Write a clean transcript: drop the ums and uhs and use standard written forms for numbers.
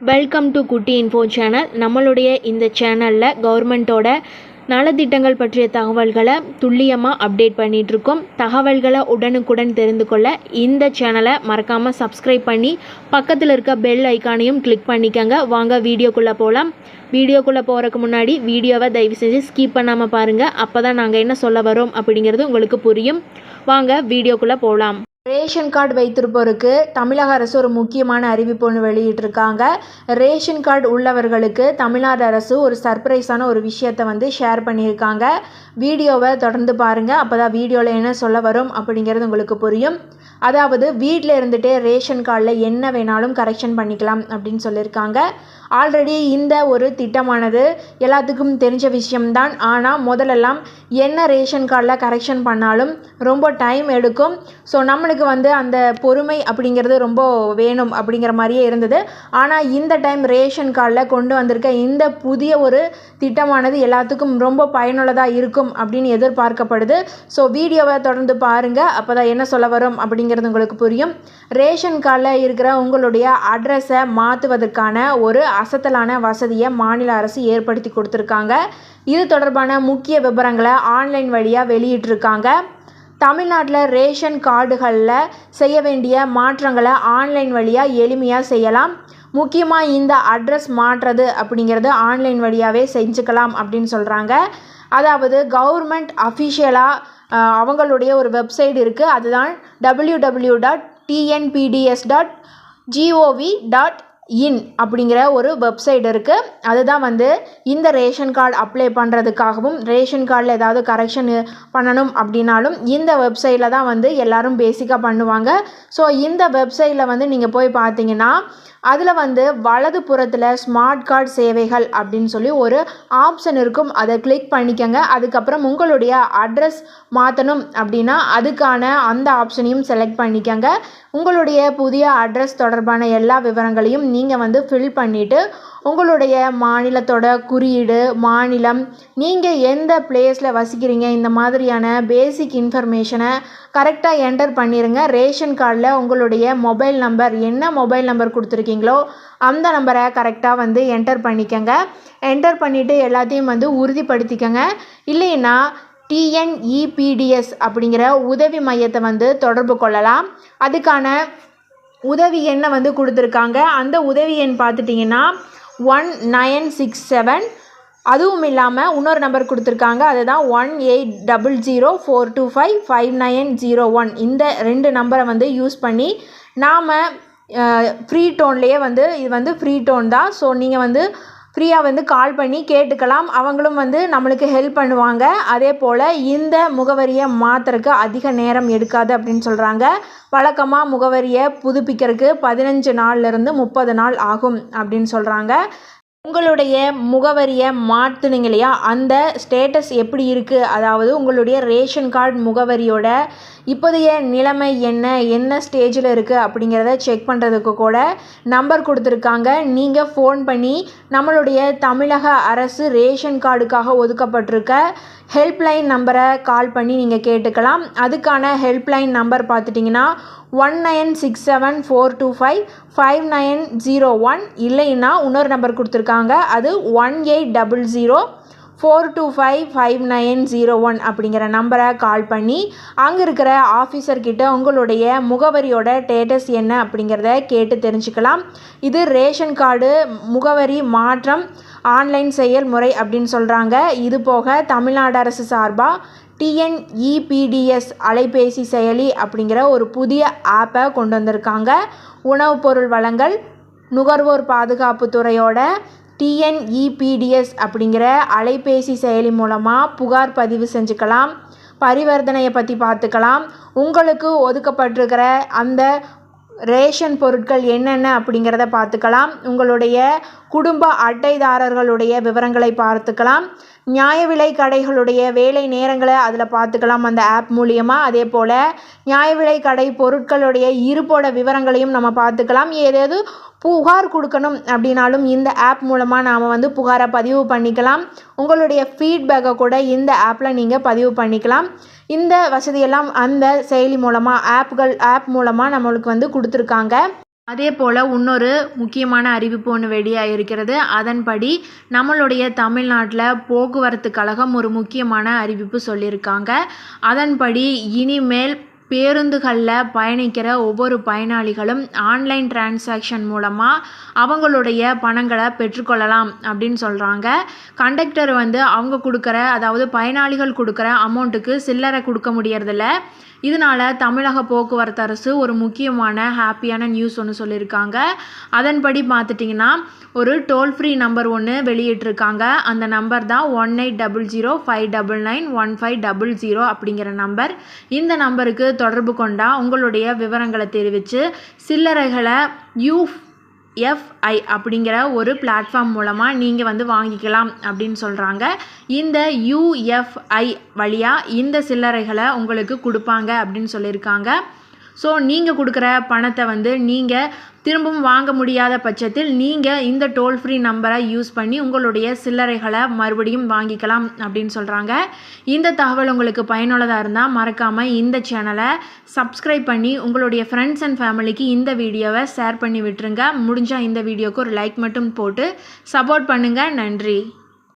Welcome to குட்டி info channel. நம்மளுடைய இந்த சேனலில் கவர்மெண்ட்டோட நலத்திட்டங்கள் பற்றிய தகவல்களை துல்லியமாக அப்டேட் பண்ணிகிட்ருக்கோம். தகவல்களை உடனுக்குடன் தெரிந்து கொள்ள இந்த சேனலை மறக்காமல் சப்ஸ்கிரைப் பண்ணி பக்கத்தில் இருக்க பெல் ஐக்கானையும் கிளிக் பண்ணிக்கோங்க. வாங்க வீடியோக்குள்ளே போகலாம். வீடியோக்குள்ளே போகிறதுக்கு முன்னாடி வீடியோவை தயவு செஞ்சு ஸ்கிப் பண்ணாமல் பாருங்கள். அப்போ தான் நாங்கள் என்ன சொல்ல வரோம் அப்படிங்கிறது உங்களுக்கு புரியும். வாங்க வீடியோக்குள்ளே போகலாம். ரேஷன் கார்டு வைத்திருப்போருக்கு தமிழக அரசு ஒரு முக்கியமான அறிவிப்பு ஒன்று வெளியிட்டிருக்காங்க. ரேஷன் கார்டு உள்ளவர்களுக்கு தமிழ்நாடு அரசு ஒரு சர்ப்ரைஸான ஒரு விஷயத்தை ஷேர் பண்ணியிருக்காங்க. வீடியோவை தொடர்ந்து பாருங்கள். அப்போ தான் வீடியோவில் என்ன சொல்ல வரும் அப்படிங்கிறது உங்களுக்கு புரியும். அதாவது வீட்டில் இருந்துகிட்டே ரேஷன் கார்டில் என்ன வேணாலும் கரெக்ஷன் பண்ணிக்கலாம் அப்படின்னு சொல்லியிருக்காங்க. ஆல்ரெடி இந்த ஒரு திட்டமானது எல்லாத்துக்கும் தெரிஞ்ச விஷயம்தான். ஆனால் முதலெல்லாம் என்ன ரேஷன் கார்டில் கரெக்ஷன் பண்ணாலும் ரொம்ப டைம் எடுக்கும். ஸோ நம்மளுக்கு அந்த பொறுமை அப்படிங்கிறது ரொம்ப வேணும் அப்படிங்கிற மாதிரியே இருந்தது. ஆனால் இந்த டைம் ரேஷன் கார்டில் கொண்டு வந்திருக்க இந்த புதிய ஒரு திட்டமானது எல்லாத்துக்கும் ரொம்ப பயனுள்ளதாக இருக்கும் அப்படின்னு எதிர்பார்க்கப்படுது. ஸோ வீடியோவை தொடர்ந்து பாருங்கள். அப்போ தான் என்ன சொல்ல வரும் அப்படிங்கிறது உங்களுக்கு புரியும். ரேஷன் கார்டில் இருக்கிற உங்களுடைய அட்ரஸை மாற்றுவதற்கான ஒரு அசத்தலான வசதியை மாநில அரசு ஏற்படுத்தி கொடுத்துருக்காங்க. இது தொடர்பான முக்கிய விவரங்களை ஆன்லைன் வழியாக வெளியிட்டிருக்காங்க. தமிழ்நாட்டில் ரேஷன் கார்டுகளில் செய்ய வேண்டிய மாற்றங்களை ஆன்லைன் வழியாக எளிமையாக செய்யலாம். முக்கியமாக இந்த அட்ரஸ் மாற்றுறது அப்படிங்கிறது ஆன்லைன் வழியாகவே செஞ்சுக்கலாம் அப்படின்னு சொல்கிறாங்க. அதாவது கவர்மெண்ட் அஃபிஷியலாக அவங்களுடைய ஒரு வெப்சைட் இருக்குது. அதுதான் www.tnpds.gov.in அப்படிங்கிற ஒரு வெப்சைட் இருக்குது. அதுதான் இந்த ரேஷன் கார்டு அப்ளை பண்ணுறதுக்காகவும் ரேஷன் கார்டில் ஏதாவது கரெக்ஷன் பண்ணணும் அப்படின்னாலும் இந்த வெப்சைட்டில் தான் எல்லோரும் பேசிக்காக பண்ணுவாங்க. ஸோ இந்த வெப்சைட்டில் நீங்கள் போய் பார்த்தீங்கன்னா அதில் வலது புறத்தில் ஸ்மார்ட் கார்டு சேவைகள் அப்படின்னு சொல்லி ஒரு ஆப்ஷன் இருக்கும். அதை கிளிக் பண்ணிக்கோங்க. அதுக்கப்புறம் உங்களுடைய அட்ரஸ் மாற்றணும் அப்படின்னா அதுக்கான அந்த ஆப்ஷனையும் செலக்ட் பண்ணிக்கோங்க. உங்களுடைய புதிய அட்ரஸ் தொடர்பான எல்லா விவரங்களையும் நீங்கள் ஃபில் பண்ணிவிட்டு உங்களுடைய மாநிலத்தோட குறியீடு, மாநிலம், நீங்கள் எந்த பிளேஸில் வசிக்கிறீங்க, இந்த மாதிரியான பேசிக் இன்ஃபர்மேஷனை கரெக்டாக என்டர் பண்ணிடுங்க. ரேஷன் கார்டில் உங்களுடைய மொபைல் நம்பர் என்ன மொபைல் நம்பர் கொடுத்துருக்கீங்களோ அந்த நம்பரை கரெக்டாக என்டர் பண்ணிக்கோங்க. என்டர் பண்ணிவிட்டு எல்லாத்தையும் உறுதிப்படுத்திக்கோங்க. இல்லைன்னா TNEPDS அப்படிங்கிற உதவி மையத்தை தொடர்பு கொள்ளலாம். அதுக்கான உதவி எண்ணை கொடுத்துருக்காங்க. அந்த உதவி எண் பார்த்துட்டிங்கன்னா 1967. அதுவும் இல்லாமல் இன்னொரு நம்பர் கொடுத்துருக்காங்க. அதுதான் 180042555901. இந்த 2 நம்பரை யூஸ் பண்ணி நாம் ஃப்ரீ டோன்லேயே இது ஃப்ரீ டோன் தான். ஸோ நீங்கள் ஃப்ரீயாக கால் பண்ணி கேட்டுக்கலாம். அவங்களும் நம்மளுக்கு ஹெல்ப் பண்ணுவாங்க. அதே போல் இந்த முகவரியை மாற்றுறதுக்கு அதிக நேரம் எடுக்காது அப்படின்னு சொல்கிறாங்க. வழக்கமாக முகவரியை புதுப்பிக்கிறதுக்கு 15 நாள்லேருந்து 30 நாள் ஆகும் அப்படின்னு சொல்கிறாங்க. உங்களுடைய முகவரியை மாற்றுனீங்க இல்லையா, அந்த ஸ்டேட்டஸ் எப்படி இருக்குது, அதாவது உங்களுடைய ரேஷன் கார்டு முகவரியோட இப்போதைய நிலைமை என்ன ஸ்டேஜில் இருக்குது அப்படிங்கிறத செக் பண்ணுறதுக்கு கூட நம்பர் கொடுத்துருக்காங்க. நீங்கள் ஃபோன் பண்ணி நம்மளுடைய தமிழக அரசு ரேஷன் கார்டுக்காக ஒதுக்கப்பட்டிருக்க ஹெல்ப்லைன் நம்பரை கால் பண்ணி நீங்கள் கேட்டுக்கலாம். அதுக்கான ஹெல்ப்லைன் நம்பர் பார்த்துட்டிங்கன்னா 196742555901. இல்லைன்னா இன்னொரு நம்பர் கொடுத்துருக்காங்க. அது 180042555901 அப்படிங்கிற நம்பரை கால் பண்ணி அங்கே இருக்கிற ஆஃபீஸர்கிட்ட உங்களுடைய முகவரியோட ஸ்டேட்டஸ் என்ன அப்படிங்கிறத கேட்டு தெரிஞ்சுக்கலாம். இது ரேஷன் கார்டு முகவரி மாற்றம் ஆன்லைன் செயல்முறை அப்படின்னு சொல்கிறாங்க. இது போக தமிழ்நாடு அரசு சார்பாக TNEPDS அலைபேசி செயலி அப்படிங்கிற ஒரு புதிய ஆப்பை கொண்டு வந்திருக்காங்க. உணவுப் பொருள் வழங்கல் நுகர்வோர் பாதுகாப்பு துறையோட TNEPDS அப்படிங்கிற அலைபேசி செயலி மூலமாக புகார் பதிவு செஞ்சுக்கலாம். பரிவர்த்தனையை பற்றி பார்த்துக்கலாம். உங்களுக்கு ஒதுக்கப்பட்டிருக்கிற அந்த ரேஷன் பொருட்கள் என்னென்ன அப்படிங்கிறத பார்த்துக்கலாம். உங்களுடைய குடும்ப அட்டைதாரர்களுடைய விவரங்களை பார்த்துக்கலாம். நியாய விலை கடைகளுடைய வேலை நேரங்களை அதில் பார்த்துக்கலாம் அந்த ஆப் மூலியமாக. அதே போல் நியாய விலை கடை பொருட்களுடைய இருப்போட விவரங்களையும் நம்ம பார்த்துக்கலாம். ஏதாவது புகார் கொடுக்கணும் அப்படின்னாலும் இந்த ஆப் மூலமாக நாம் புகாரை பதிவு பண்ணிக்கலாம். உங்களுடைய ஃபீட்பேக்கை கூட இந்த ஆப்பில் நீங்கள் பதிவு பண்ணிக்கலாம். இந்த வசதியெல்லாம் அந்த செயலி மூலமாக ஆப் மூலமாக நம்மளுக்கு கொடுத்துருக்காங்க. அதே போல் இன்னொரு முக்கியமான அறிவிப்பு ஒன்று வெளியாக இருக்கிறது. அதன்படி நம்மளுடைய தமிழ்நாட்டில் போக்குவரத்து கழகம் ஒரு முக்கியமான அறிவிப்பு சொல்லியிருக்காங்க. அதன்படி இனிமேல் பேருந்துகளில் பயணிக்கிற ஒவ்வொரு பயனாளிகளும் ஆன்லைன் டிரான்சாக்ஷன் மூலமாக அவங்களுடைய பணங்களை பெற்றுக்கொள்ளலாம் அப்படின்னு சொல்கிறாங்க. கண்டக்டர் அவங்க கொடுக்குற, அதாவது பயனாளிகள் கொடுக்குற அமௌண்ட்டுக்கு சில்லறை கொடுக்க முடியறதில்ல. இதனால் தமிழக போக்குவரத்து அரசு ஒரு முக்கியமான ஹாப்பியான நியூஸ் ஒன்று சொல்லியிருக்காங்க. அதன்படி பார்த்துட்டிங்கன்னா ஒரு டோல் ஃப்ரீ நம்பர் ஒன்று வெளியிட்டிருக்காங்க. அந்த நம்பர் தான் 180059991500 அப்படிங்கிற நம்பர். இந்த நம்பருக்கு தொடர்பு கொண்டா உங்களுடைய விவரங்களை தெரிவித்து சில்லறைகளை UFI அப்படிங்கிற ஒரு பிளாட்ஃபார்ம் மூலமாக நீங்கள் வாங்கிக்கலாம் அப்படின்னு சொல்கிறாங்க. இந்த UFI வழியாக இந்த சில்லறைகளை உங்களுக்கு கொடுப்பாங்க அப்படின்னு சொல்லியிருக்காங்க. ஸோ நீங்கள் கொடுக்குற பணத்தை நீங்கள் திரும்பவும் வாங்க முடியாத பட்சத்தில் நீங்கள் இந்த டோல் ஃப்ரீ நம்பரை யூஸ் பண்ணி உங்களுடைய சில்லறைகளை மறுபடியும் வாங்கிக்கலாம் அப்படின்னு சொல்கிறாங்க. இந்த தகவல் உங்களுக்கு பயனுள்ளதாக இருந்தால் மறக்காமல் இந்த சேனலை சப்ஸ்கிரைப் பண்ணி உங்களுடைய ஃப்ரெண்ட்ஸ் அண்ட் ஃபேமிலிக்கு இந்த வீடியோவை ஷேர் பண்ணி விட்டுருங்க. முடிஞ்சால் இந்த வீடியோக்கு ஒரு லைக் மட்டும் போட்டு சப்போர்ட் பண்ணுங்கள். நன்றி.